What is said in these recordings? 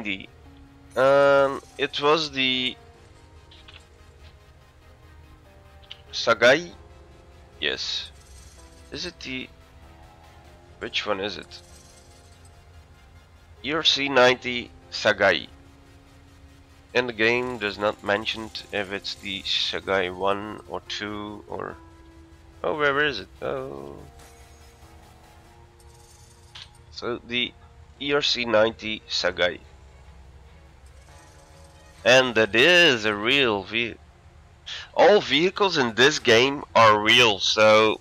ERC-90. It was the Sagai. Yes. Is it the... Which one is it? ERC-90 Sagai. In the game does not mention if it's the Sagai 1 or 2 or... Oh, where is it? Oh... So the ERC-90 Sagai. And that is a real vehicle. All vehicles in this game are real, so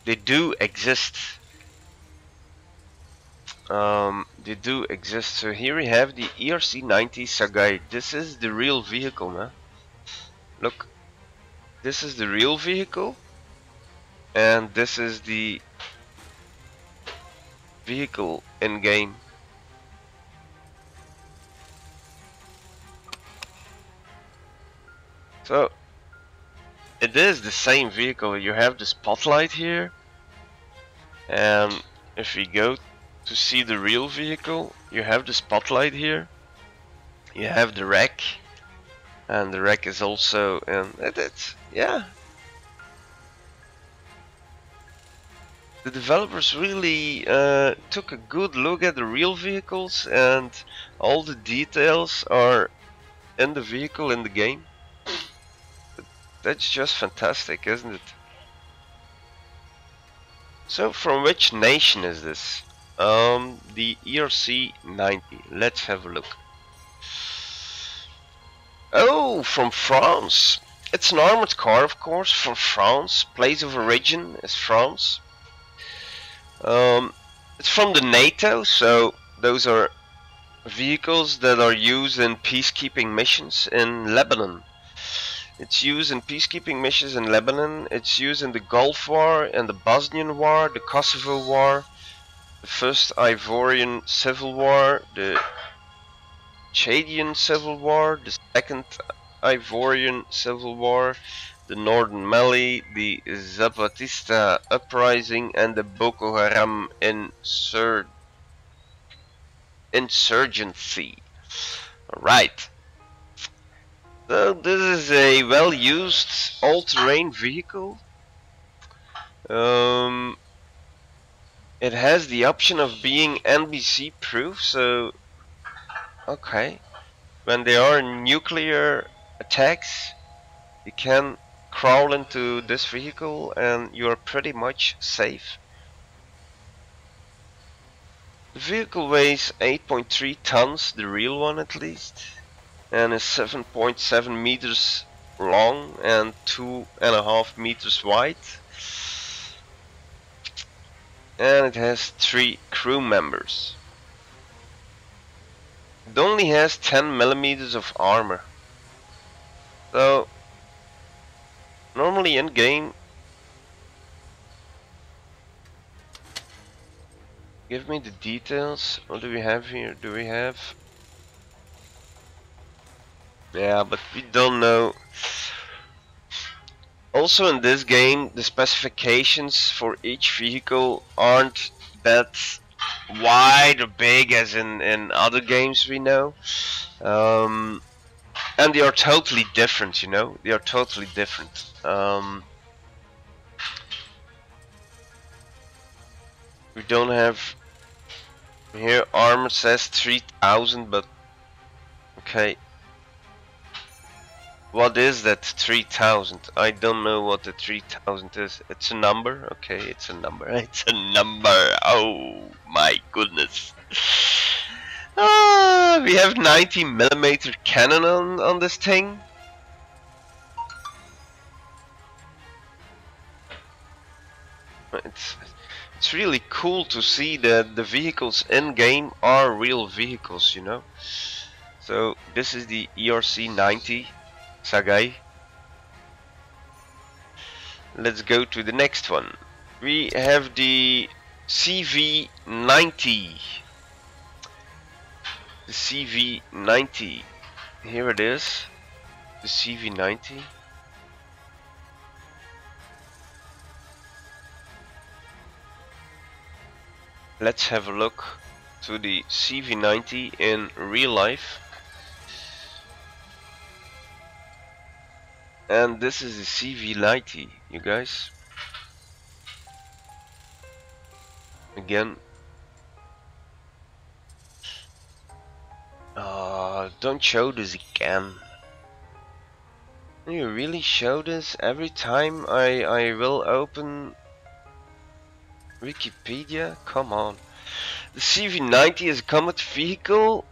they do exist. They do exist. So here we have the ERC-90 Sagai. This is the real vehicle, man. Look, this is the real vehicle, and this is the vehicle in game. So it is the same vehicle. You have the spotlight here, and if we go to see the real vehicle, you have the spotlight here, you have the rack, and the rack is also in it. Yeah, the developers really took a good look at the real vehicles, and all the details are in the vehicle in the game. That's just fantastic, isn't it? So from which nation is this? The ERC-90. Let's have a look. Oh, from France. It's an armored car, of course, from France. Place of origin is France. It's from the NATO, so those are vehicles that are used in peacekeeping missions in Lebanon. It's used in peacekeeping missions in Lebanon. It's used in the Gulf War and the Bosnian War, the Kosovo War, the First Ivorian Civil War, the Chadian Civil War, the Second Ivorian Civil War, the Northern Mali, the Zapatista Uprising, and the Boko Haram insurgency. Alright. So this is a well-used all-terrain vehicle. It has the option of being NBC proof, so okay, when there are nuclear attacks, you can crawl into this vehicle and you are pretty much safe. The vehicle weighs 8.3 tons, the real one at least, and is 7.7 meters long and 2.5 meters wide. And it has 3 crew members. It only has 10 millimeters of armor. So normally in game, give me the details. What do we have here? Do we have... Yeah, but we don't know. Also in this game, the specifications for each vehicle aren't that wide or big as in other games we know. And they are totally different, you know. They are totally different. We don't have... Here armor says 3000, but... Okay. What is that 3000? I don't know what the 3000 is. It's a number? Okay, it's a number. It's a number. Oh my goodness. We have 90mm cannon on this thing. It's really cool to see that the vehicles in game are real vehicles, you know. So this is the ERC-90 Sagai. Let's go to the next one. We have the CV-90. The CV-90. Here it is. The CV-90. Let's have a look to the CV90 in real life. And this is the CV90, you guys. Again. Don't show this again. You really show this every time I will open Wikipedia? Come on. The CV90 is a combat vehicle.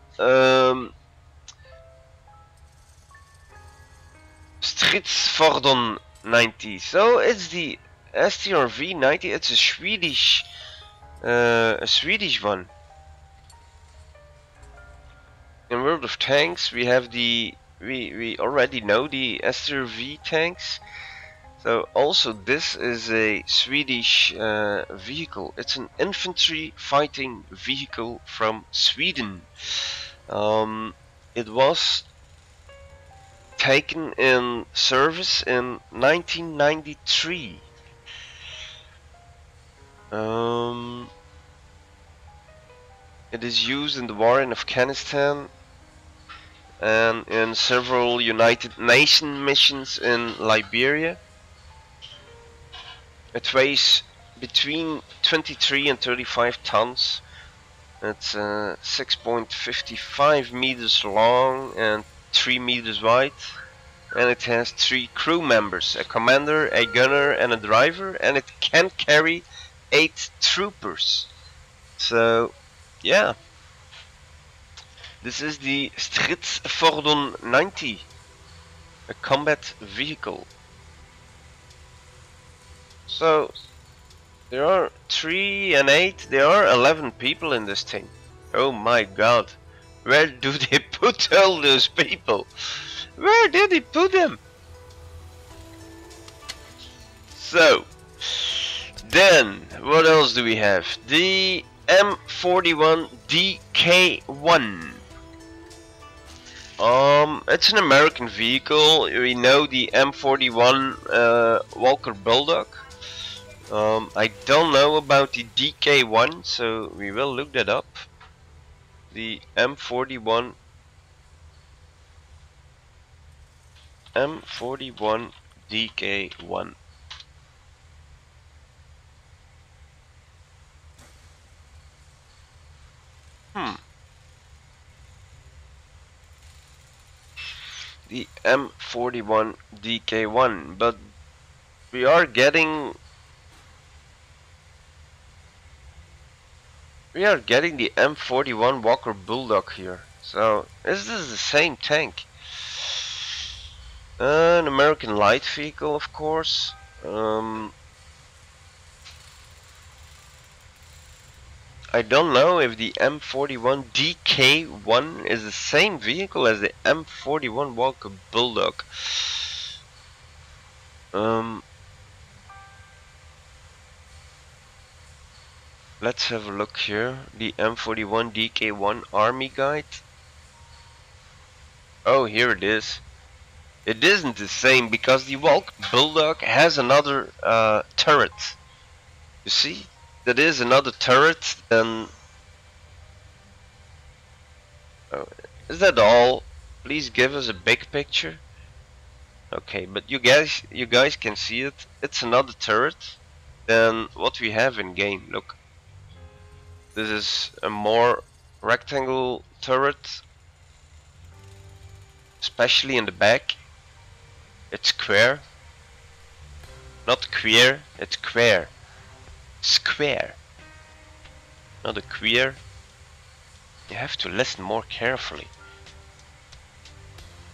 Stridsfordon 90. So it's the STRV90. It's a Swedish one. In World of Tanks, we have we already know the STRV tanks. So also this is a Swedish vehicle. It's an infantry fighting vehicle from Sweden. It was taken in service in 1993. It is used in the war in Afghanistan and in several United Nations missions in Liberia. It weighs between 23 and 35 tons. It's 6.55 meters long and 3 meters wide. And it has 3 crew members, a commander, a gunner and a driver, and it can carry 8 troopers. So yeah, this is the Stridsfordon 90, a combat vehicle. So there are 3 and 8, there are 11 people in this thing. Oh my god, where do they put all those people? Where did they put them? So then what else do we have? The M41 Dk1. It's an American vehicle. We know the M41 Walker Bulldog. I don't know about the Dk1, so we will look that up. The M41 Dk1. The M41 Dk1, but we are getting the M41 Walker Bulldog here. So is this the same tank? An American light vehicle, of course. I don't know if the M41 Dk1 is the same vehicle as the M41 Walker Bulldog. Let's have a look here. The M41 Dk1 Army Guide. Oh, here it is. It isn't the same because the Walker Bulldog has another turret. You see? That is another turret. Then is that all? Please give us a big picture. Okay, but you guys can see it. It's another turret than what we have in game. Look, this is a more rectangle turret, especially in the back. It's square, not queer. It's square. Square, not a queer. You have to listen more carefully.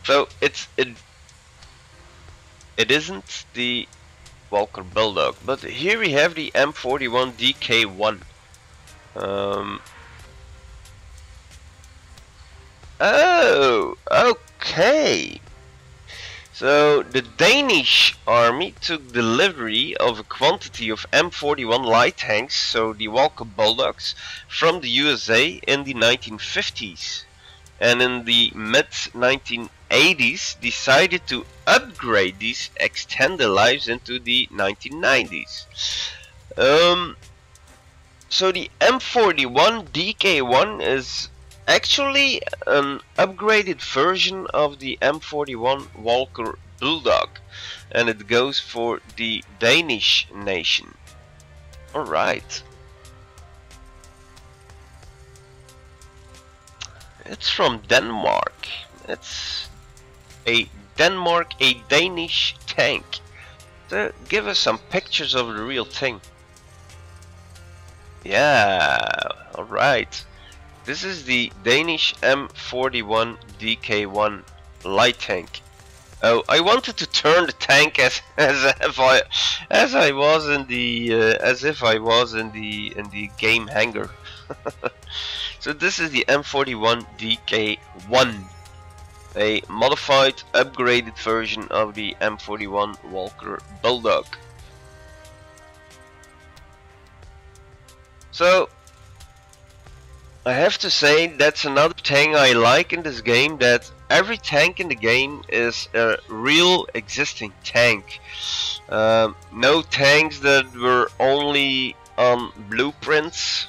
So it isn't the Walker Bulldog, but here we have the M41 Dk1. Oh, okay. So the Danish army took delivery of a quantity of M41 light tanks, so the Walker Bulldogs, from the USA in the 1950s, and in the mid-1980s decided to upgrade these, extend their lives into the 1990s. So the M41 Dk1 is actually an upgraded version of the M41 Walker Bulldog, and it goes for the Danish nation. Alright. It's from Denmark. It's a Danish tank. So give us some pictures of the real thing. Yeah, alright. This is the Danish M41 Dk1 light tank. Oh, I wanted to turn the tank as if I was in the game hangar. So this is the M41 Dk1, a modified, upgraded version of the M41 Walker Bulldog. So I have to say that's another thing I like in this game, that every tank in the game is a real existing tank. No tanks that were only on blueprints.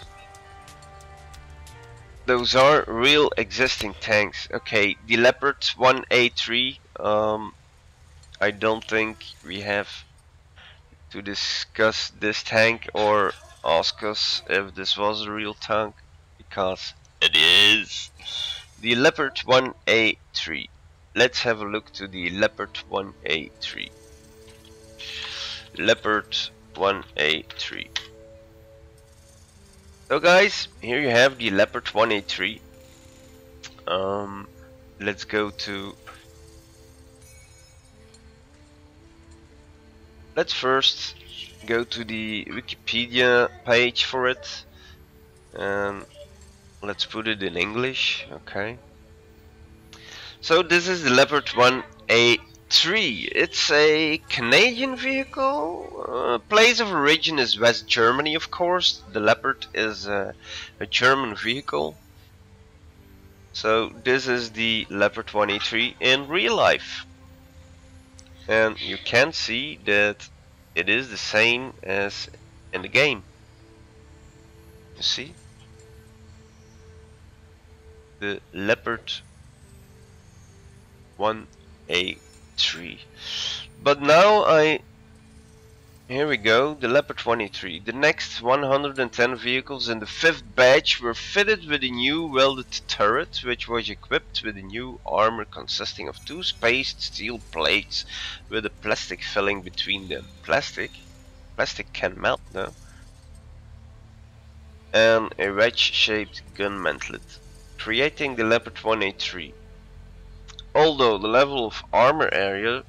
Those are real existing tanks. Okay, the Leopard 1A3. I don't think we have to discuss this tank or ask us if this was a real tank, because it is. The Leopard 1A3. Let's have a look to the Leopard 1A3. Leopard 1A3. So guys, here you have the Leopard 1A3. Let's go to... Let's first go to the Wikipedia page for it. And let's put it in English, okay. So this is the Leopard 1A3. It's a Canadian vehicle. Place of origin is West Germany, of course. The Leopard is a German vehicle. So this is the Leopard 1A3 in real life. And you can see that it is the same as in the game. You see? The Leopard 1A3. But now here we go, the Leopard 1A3. The next 110 vehicles in the 5th batch were fitted with a new welded turret, which was equipped with a new armor consisting of 2 spaced steel plates with a plastic filling between them. Plastic can melt, no? And a wedge-shaped gun mantlet, creating the Leopard 1A3. Although the level of armor area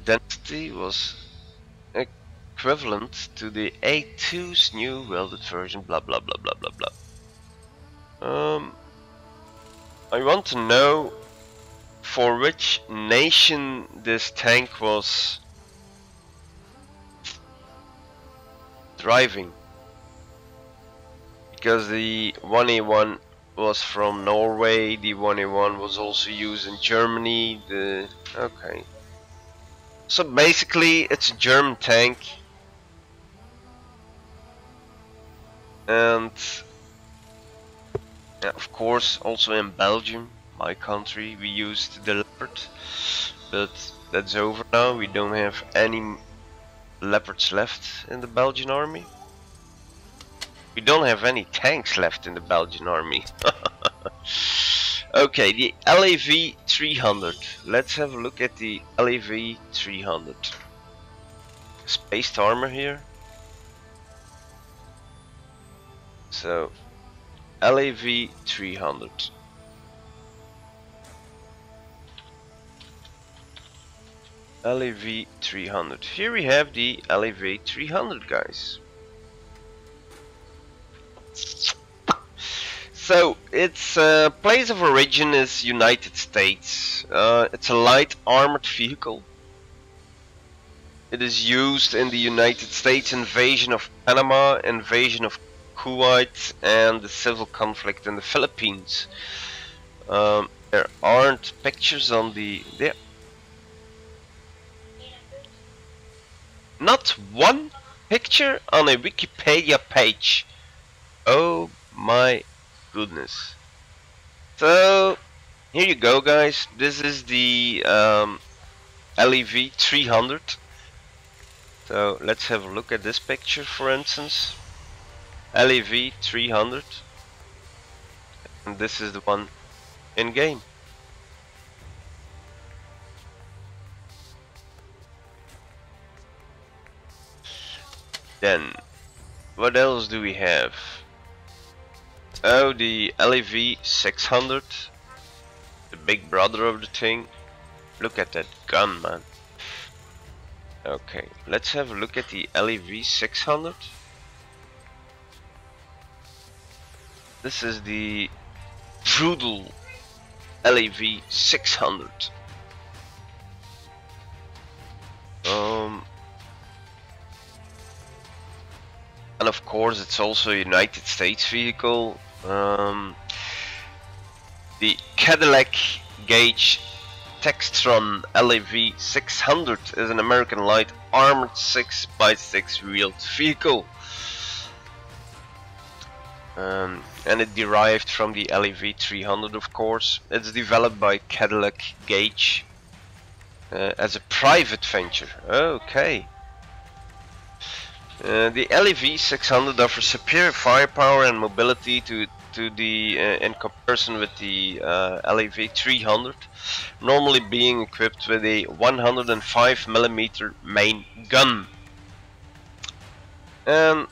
density was equivalent to the A2's new welded version, blah blah blah blah blah blah. I want to know for which nation this tank was driving, because the 1A1 was from Norway, the 1A1 was also used in Germany. Okay. So basically it's a German tank. And yeah, of course also in Belgium, my country, we used the Leopard. But that's over now, we don't have any Leopards left in the Belgian army. We don't have any tanks left in the Belgian army. Okay, the LAV 300. Let's have a look at the LAV 300. Spaced armor here. So, LAV 300. LAV 300. Here we have the LAV 300, guys. So its place of origin is United States. It's a light armored vehicle. It is used in the United States invasion of Panama, invasion of Kuwait, and the civil conflict in the Philippines. There aren't pictures on the... Not one picture on a Wikipedia page. Oh my goodness. So here you go, guys. This is the LEV 300. So let's have a look at this picture, for instance. LEV 300, and this is the one in game. Then what else do we have? Oh, the LEV 600, the big brother of the thing. Look at that gun, man. Okay, let's have a look at the LEV 600. This is the brutal LEV 600. And of course it's also a United States vehicle. The Cadillac Gauge Textron LEV 600 is an American light armored 6x6 wheeled vehicle. And it derived from the LEV 300, of course. It's developed by Cadillac Gauge as a private venture. Okay. The LEV 600 offers superior firepower and mobility to the in comparison with the LEV 300, normally being equipped with a 105mm main gun. This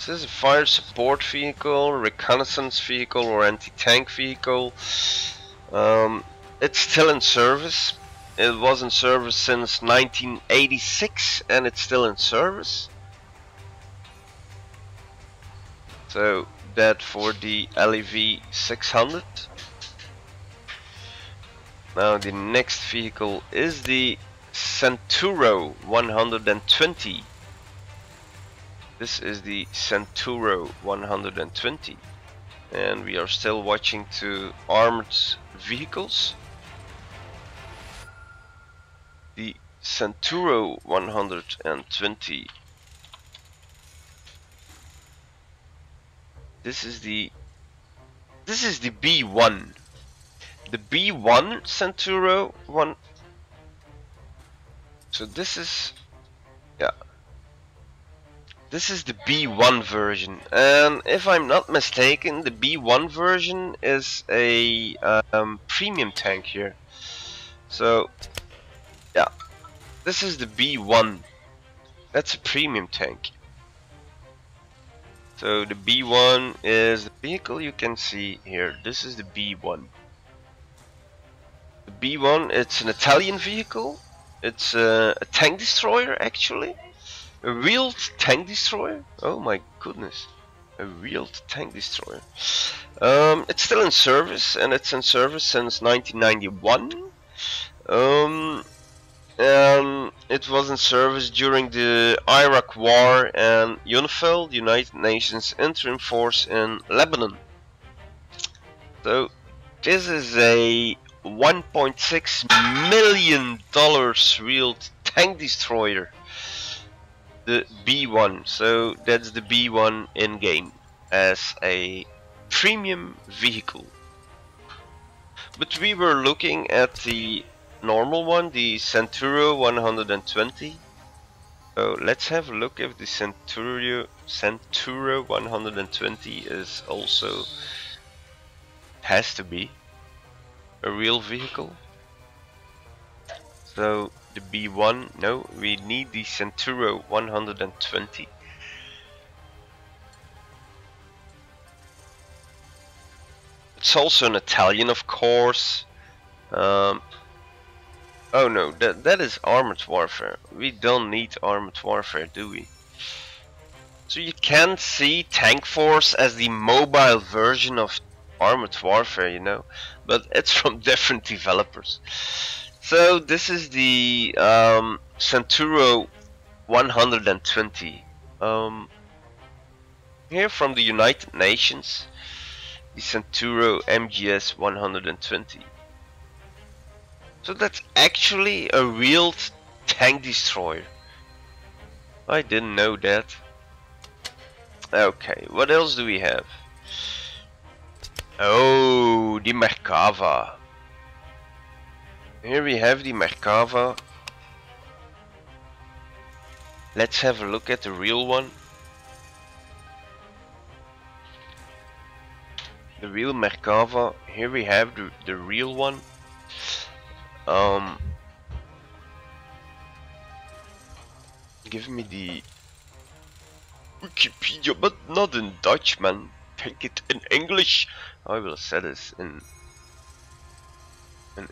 is a fire support vehicle, reconnaissance vehicle, or anti-tank vehicle. It's still in service. It was in service since 1986 and it's still in service. So that for the LEV 600. Now the next vehicle is the Santoro 120. This is the Santoro 120. And we are still watching to armored vehicles. The Santoro 120. This is the B1. The B1 Santoro 1. So this is, yeah. This is the B1 version, and if I'm not mistaken, the B1 version is a premium tank here. So yeah, this is the B1. That's a premium tank. So the B1 is the vehicle you can see here. This is the B1. The B1, it's an Italian vehicle. It's a tank destroyer, actually. A wheeled tank destroyer? Oh my goodness. A wheeled tank destroyer. It's still in service, and it's in service since 1991. And it was in service during the Iraq War and UNIFIL, the United Nations Interim Force in Lebanon. So this is a $1.6 million wheeled tank destroyer. The B1, so that's the B1 in game as a premium vehicle. But we were looking at the normal one, the Santoro 120. So let's have a look if the Santoro 120 is also, has to be a real vehicle. So the B1, no, we need the Santoro 120. It's also an Italian, of course. Oh no, that is armored warfare. We don't need armored warfare, do we? So you can see Tank Force as the mobile version of armored warfare, you know, but it's from different developers. So this is the Santoro 120. Here from the United Nations, the Santoro MGS 120. So that's actually a wheeled tank destroyer. I didn't know that. Okay, what else do we have? Oh, the Merkava. Here we have the Merkava. Let's have a look at the real one. The real Merkava. Here we have the real one. Give me the Wikipedia, but not in Dutch, man. Take it in English. I will say this in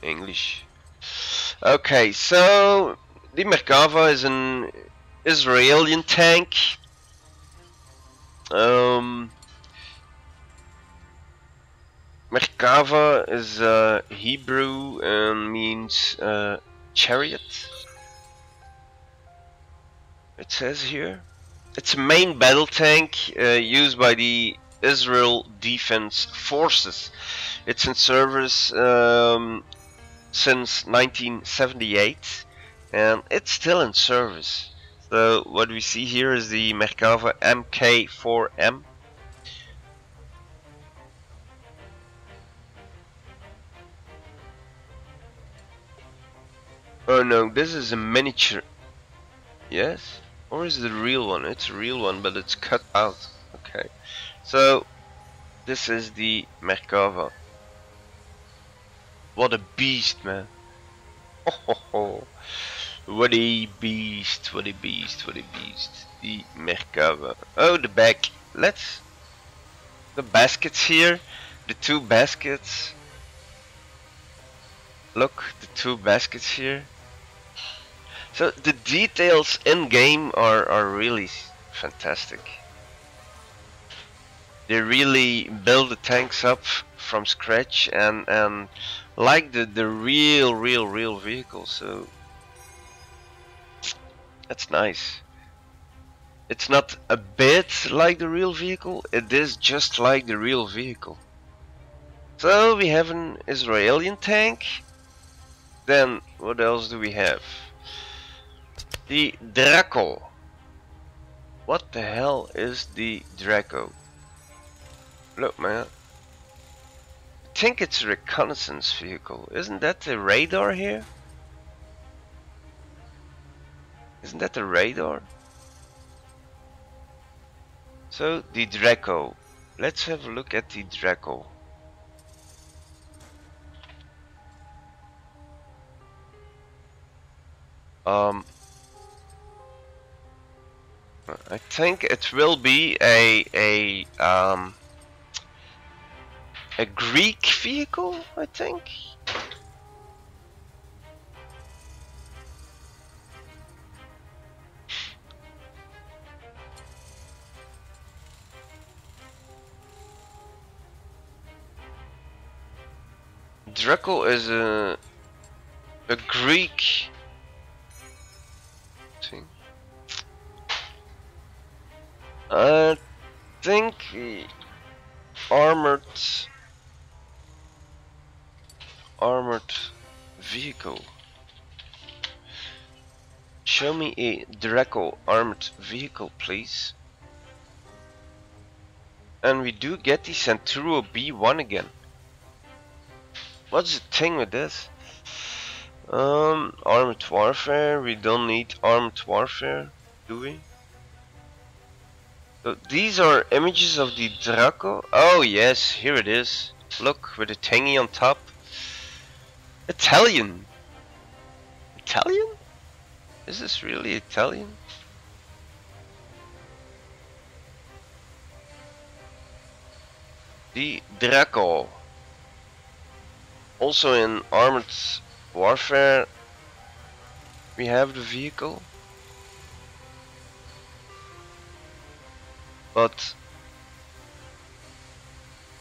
English. Okay, so the Merkava is an Israeli tank. Merkava is Hebrew and means chariot. It says here. It's a main battle tank used by the Israel Defense Forces. It's in service since 1978 and it's still in service. So what we see here is the Merkava Mk4M. Oh no, this is a miniature. Yes? Or is it the real one? It's a real one, but it's cut out. Okay. So, this is the Merkava. What a beast, man. Oh, ho, ho. What a beast, what a beast, what a beast. The Merkava. Oh, the back. Let's... The baskets here. The two baskets. Look, the two baskets here. So the details in game are really fantastic. They really build the tanks up from scratch and like the real vehicle. So that's nice. It's not a bit like the real vehicle. It is just like the real vehicle. So we have an Israeli tank. Then what else do we have? The Draco. What the hell is the Draco? Look, man. I think it's a reconnaissance vehicle. Isn't that the radar here? Isn't that the radar? So the Draco. Let's have a look at the Draco. I think it will be a Greek vehicle, I think. Draco is a Greek thing. I think armored vehicle. Show me a Draco armored vehicle, please. And we do get the Santoro B1 again. What's the thing with this? Armored warfare. We don't need armored warfare, do we? So these are images of the Draco. Oh yes, here it is. Look, with a thingy on top. Italian. Italian? Is this really Italian? The Draco. Also in armored warfare we have the vehicle. But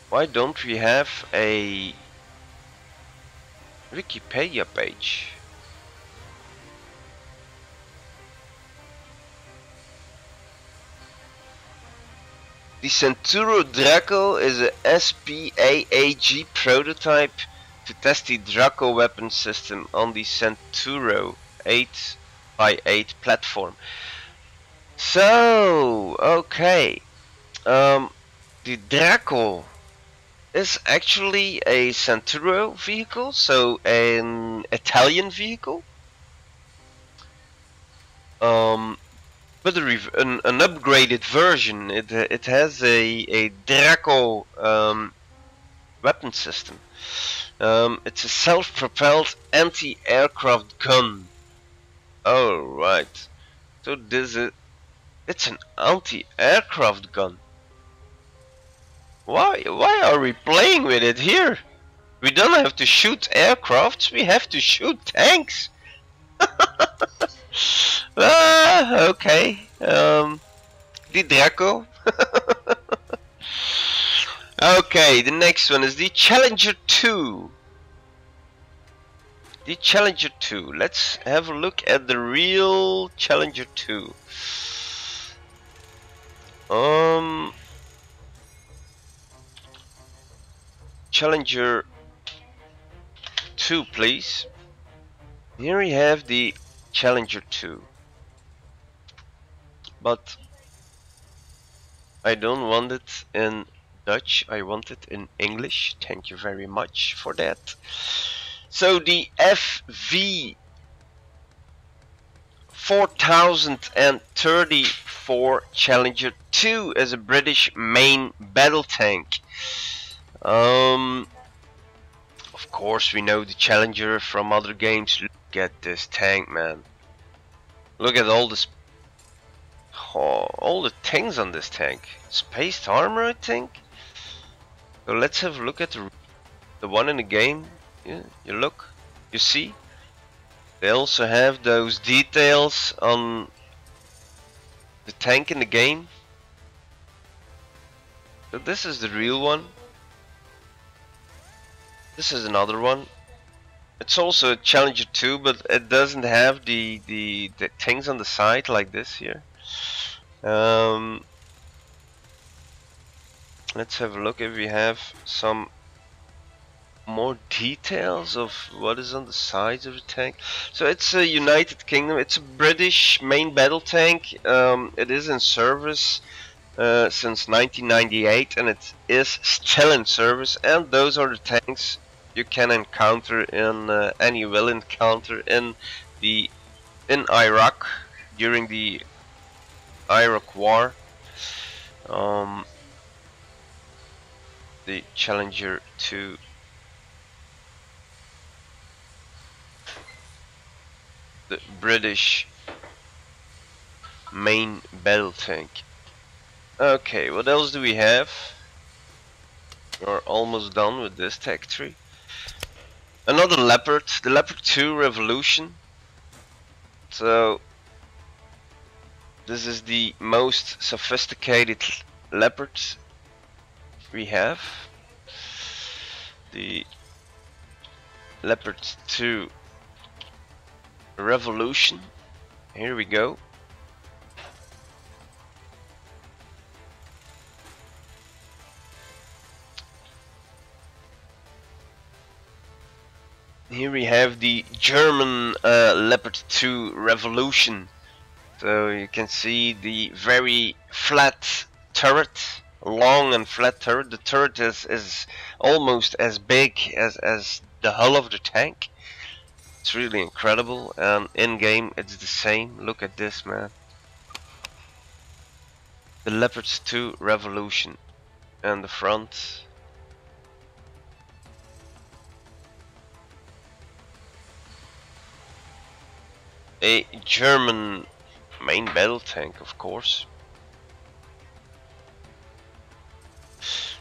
why don't we have a Wikipedia page? The Santoro Draco is a SPAAG prototype to test the Draco weapon system on the Santoro 8x8 platform. So, okay. The Draco is actually a Santoro vehicle, so an Italian vehicle. But an upgraded version. It has a Draco weapon system. It's a self-propelled anti-aircraft gun. Oh right. So it's an anti-aircraft gun. Why are we playing with it here? We don't have to shoot aircrafts, we have to shoot tanks. Okay. The Draco. Okay, the next one is the Challenger 2. The Challenger 2. Let's have a look at the real Challenger 2. Challenger 2, please. Here we have the Challenger 2. But I don't want it in Dutch, I want it in English. Thank you very much for that. So the Fv4034 Challenger 2 is a British main battle tank. Of course we know the Challenger from other games. Look at this tank, man. Look at all this, all the things on this tank. Spaced armor, I think. So let's have a look at the one in the game. Yeah, you look, you see. They also have those details on the tank in the game. So this is the real one. This is another one. It's also a Challenger 2, but it doesn't have the things on the side like this here. Let's have a look if we have some more details of what is on the sides of the tank. So it's a United Kingdom, it's a British main battle tank. It is in service since 1998 and it is still in service, and those are the tanks you can encounter in and you will encounter in Iraq during the Iraq War. The Challenger 2. The British main battle tank. Okay, what else do we have? We're almost done with this tech tree. Another Leopard, the Leopard 2 Revolution. So this is the most sophisticated Leopard we have. The Leopard 2 Revolution. Here we go. Here we have the German Leopard 2 Revolution. So you can see the very flat turret, long and flat turret. The turret is almost as big as the hull of the tank. It's really incredible, and in game it's the same. Look at this, man. The Leopard 2 Revolution, and the front. A German main battle tank, of course.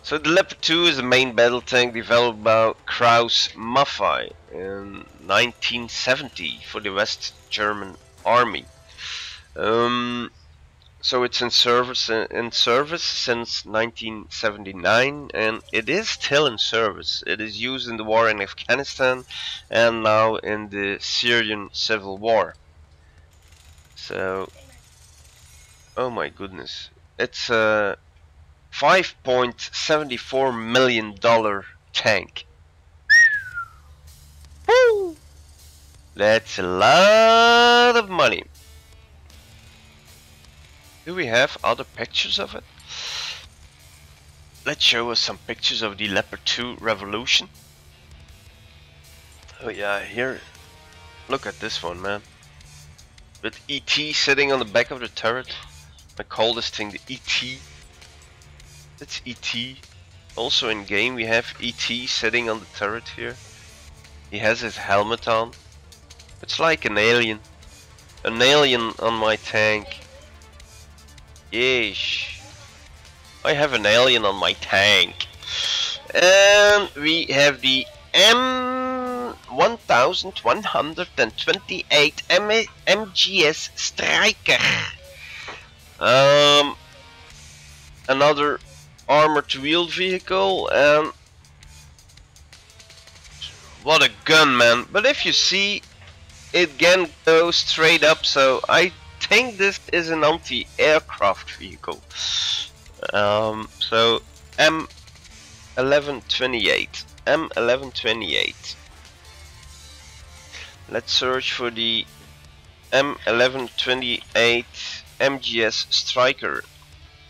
So the Leopard 2 is a main battle tank developed by Krauss Maffei in 1970 for the West German Army. So it's in service since 1979, and it is still in service. It is used in the war in Afghanistan and now in the Syrian civil war. So, oh my goodness, it's a $5.74 million tank. Woo! That's a lot of money. Do we have other pictures of it? Let's show us some pictures of the Leopard 2 Revolution. Oh yeah, here, look at this one, man. With ET sitting on the back of the turret. I call this thing the ET. That's ET. Also in game we have ET sitting on the turret here. He has his helmet on. It's like an alien. An alien on my tank. Yeesh. I have an alien on my tank. And we have the M4128 Mgs Stryker. Another armored wheeled vehicle, and what a gun, man. But if you see, it can go straight up, so I think this is an anti-aircraft vehicle. So M1128. Let's search for the M1128 Mgs Stryker.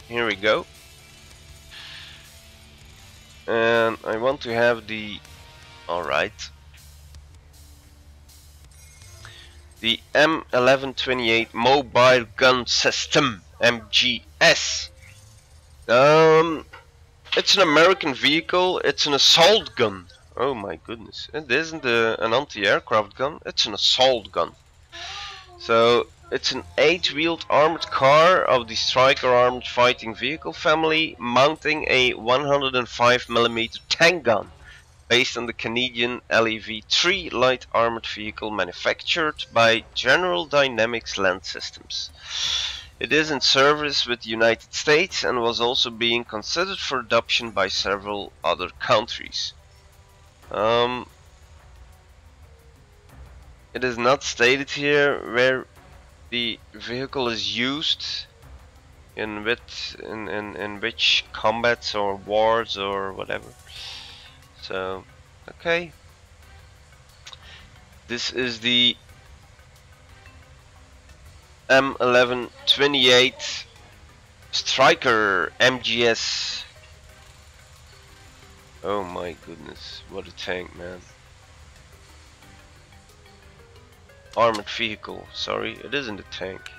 Here we go. And I want to have the, alright, the M1128 Mobile Gun System, MGS. It's an American vehicle. It's an assault gun. Oh my goodness, it isn't an anti-aircraft gun, it's an assault gun. So it's an 8-wheeled armored car of the Stryker armored fighting vehicle family, mounting a 105mm tank gun based on the Canadian LEV-3 light armored vehicle manufactured by General Dynamics Land Systems. It is in service with the United States and was also being considered for adoption by several other countries. It is not stated here where the vehicle is used, in which combats or wars or whatever. So, okay. This is the M1128 Stryker MGS. Oh my goodness, what a tank, man. Armored vehicle, sorry, it isn't a tank.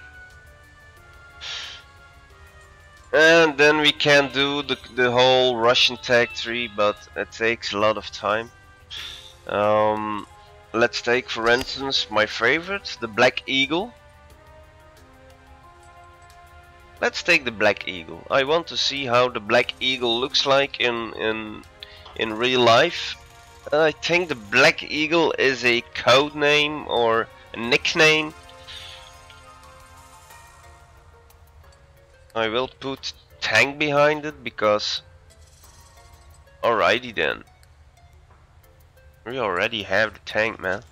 And then we can do the whole Russian tag tree, but it takes a lot of time. Let's take, for instance, my favorite, the Black Eagle. Let's take the Black Eagle. I want to see how the Black Eagle looks like in real life. I think the Black Eagle is a code name or a nickname. I will put tank behind it because, alrighty then, we already have the tank, man.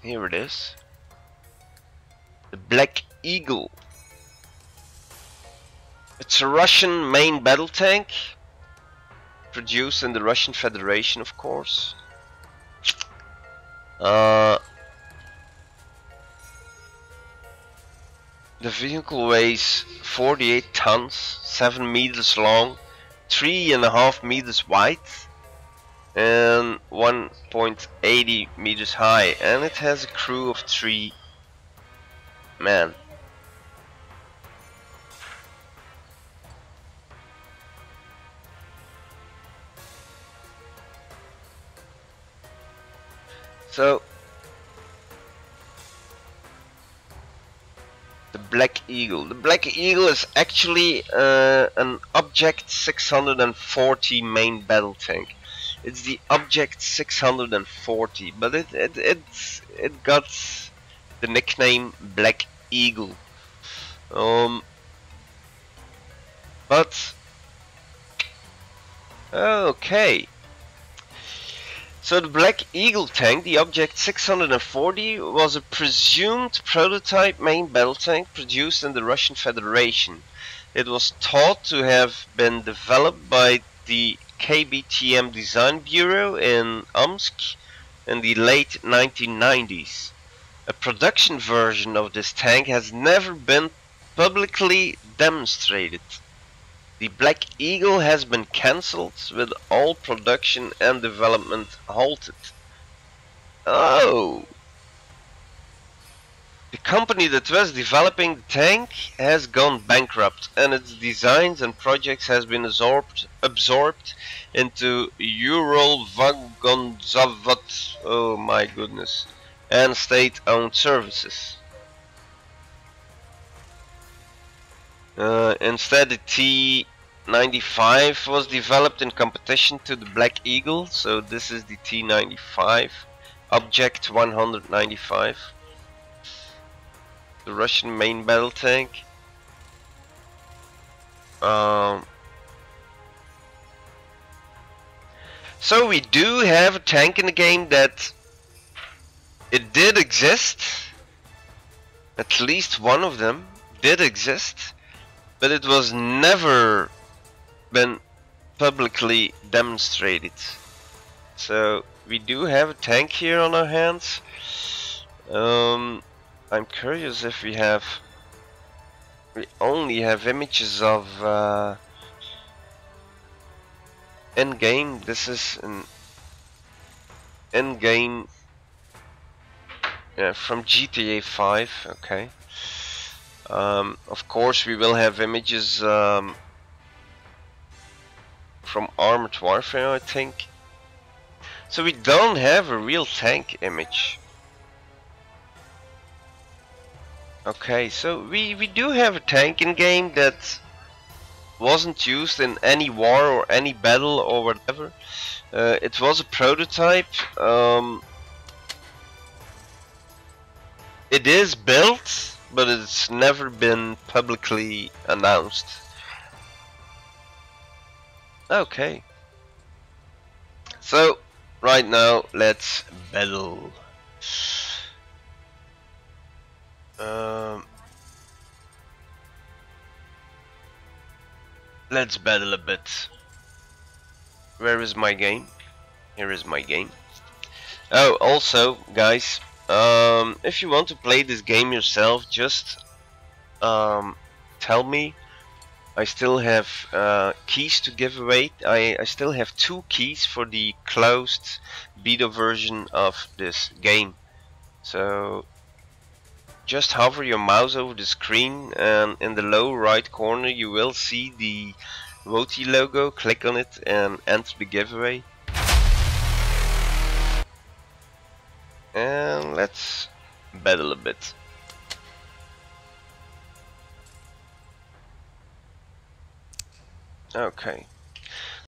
Here it is, the Black Eagle. It's a Russian main battle tank, produced in the Russian Federation, of course. The vehicle weighs 48 tons, 7 meters long, 3.5 meters wide, and 1.80 meters high, and it has a crew of 3 men. So the Black Eagle. The Black Eagle is actually an Object 640 main battle tank. It's the Object 640, but it got the nickname Black Eagle. But okay. So the Black Eagle tank, the Object 640, was a presumed prototype main battle tank produced in the Russian Federation. It was thought to have been developed by the KBTM Design Bureau in Omsk in the late 1990s. A production version of this tank has never been publicly demonstrated. The Black Eagle has been cancelled with all production and development halted. Oh! The company that was developing the tank has gone bankrupt and its designs and projects has been absorbed into Uralvagonzavod, oh my goodness, and state-owned services. Instead the T95 was developed in competition to the Black Eagle, so this is the T95, Object 195. The Russian main battle tank. So we do have a tank in the game that it did exist. At least one of them did exist, but it was never been publicly demonstrated. So we do have a tank here on our hands. I'm curious if we only have images of in-game. This is an in-game from GTA 5, okay. Of course we will have images from Armored Warfare, I think. So we don't have a real tank image. Okay, so we do have a tank in game that wasn't used in any war or any battle or whatever. It was a prototype. It is built, but it's never been publicly announced. Okay. So, right now, let's battle. Let's battle a bit. Where is my game? Here is my game. Oh, also, guys, if you want to play this game yourself, just tell me. I still have keys to give away. I still have 2 keys for the closed beta version of this game. So just hover your mouse over the screen and in the low right corner you will see the WOTI logo. Click on it and enter the giveaway. And let's battle a bit. Okay.